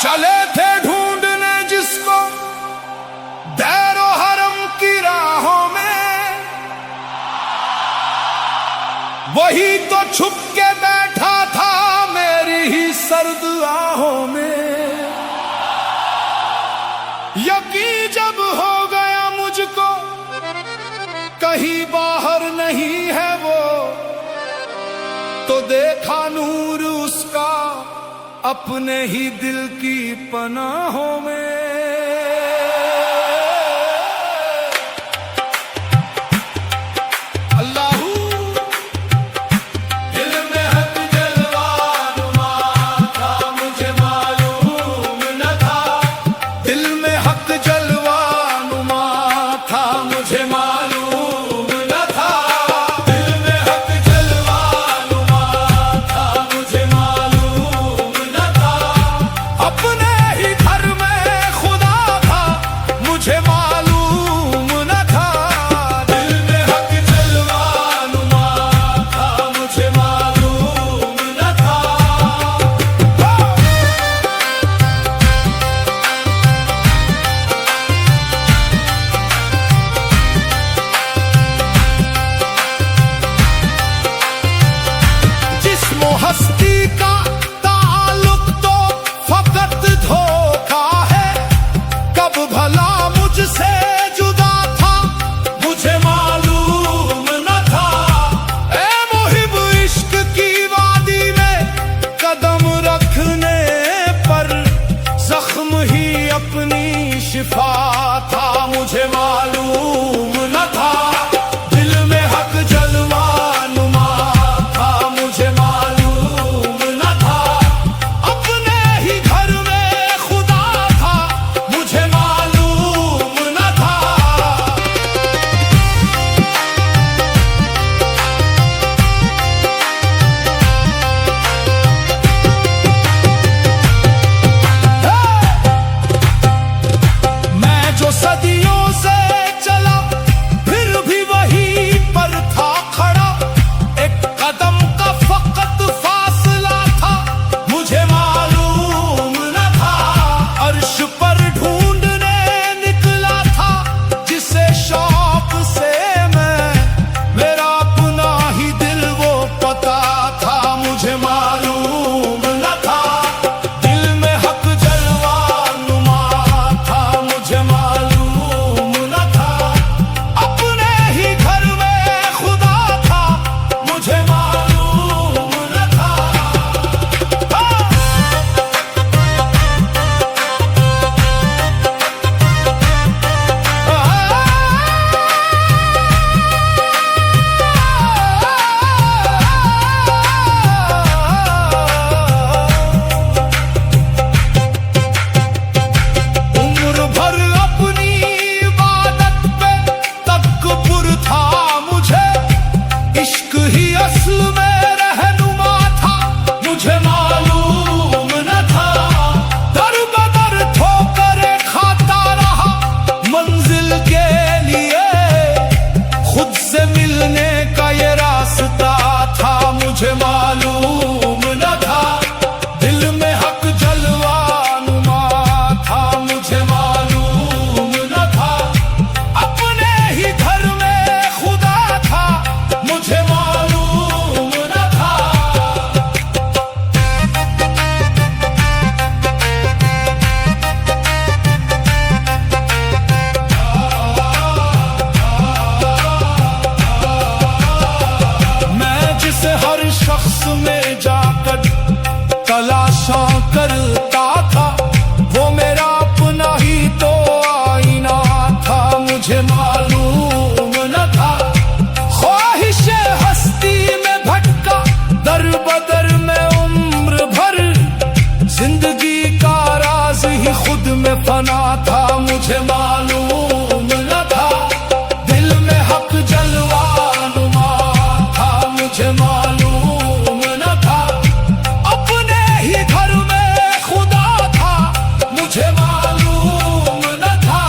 चले थे ढूंढने जिसको दैरो हरम की राहों में, वही तो छुप के बैठा था मेरी ही सर्द आहों में। यकीन जब हो गया मुझको कहीं बाहर नहीं है वो, तो देखा नूर उसका अपने ही दिल की पनाहों में। अल्लाहू दिल में हक जलवा नुमा था, मुझे मालूम न था। दिल में हक जलवा नुमा था, मुझे मालूम न था। दिल में हक जलवा नुमा था, मुझे मालूम न था। अपने ही घर में खुदा था, मुझे मालूम न था। दिल में हक जलवा नुमा था, मुझे मालूम न था। जिस्म हस्ती का ताल्लुक तो फकत धोखा है, कब भला मुझसे जुदा था, मुझे मालूम न था। ए मुहिब इश्क की वादी में कदम रखने पर जख्म ही अपनी शिफा था, मुझे मालूम न था। दिल में हक जलवा नुमा था, मुझे मालूम न था। अपने ही घर में खुदा था, मुझे मालूम न था। मैं जो सदियों से चला फिर भी वहीं पर था खड़ा, एक कदम का फकत फासला था, मुझे मालूम न था। अर्श पर ढूंढने निकला था जिसे शौक से मैं, मेरा अपना ही दिल वो पता था, मुझे मालूम न था। दिल में हक जलवा नुमा था, मुझे मालूम न था। अपने ही घर में खुदा था, मुझे मालूम न था। उम्र भर अपनी इबादत पे तकब्बुर था मुझे, इश्क ही असल में रहनुमा था, मुझे मालूम न था। दर बदर ठोकरें खाता रहा मंजिल के लिए, खुद से मिलने का ये रास्ता था, मुझे मालूम न था। दिल में हक जलवा नुमा था, मुझे मालूम न था। अपने ही घर में खुदा था, मुझे मालूम न था। मैं जिसे हर शख्स में जाकर तलाशा करता था, वो मेरा अपना ही तो आईना था, मुझे मालूम न था। ख्वाहिश हस्ती में भटका दर बदर में उम्र भर, जिंदगी का राज ही खुद में फना था, मुझे मालूम न था। दिल में हक जलवा नुमा था, मुझे मालूम न था। अपने ही घर में खुदा था, मुझे मालूम न था।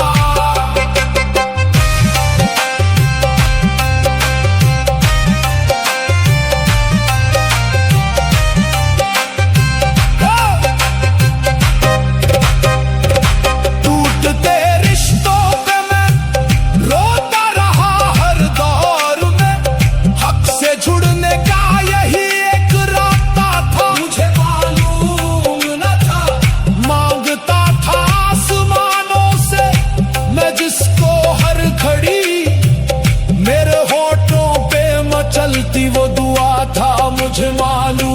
करती वो दुआ था मुझे मालूम।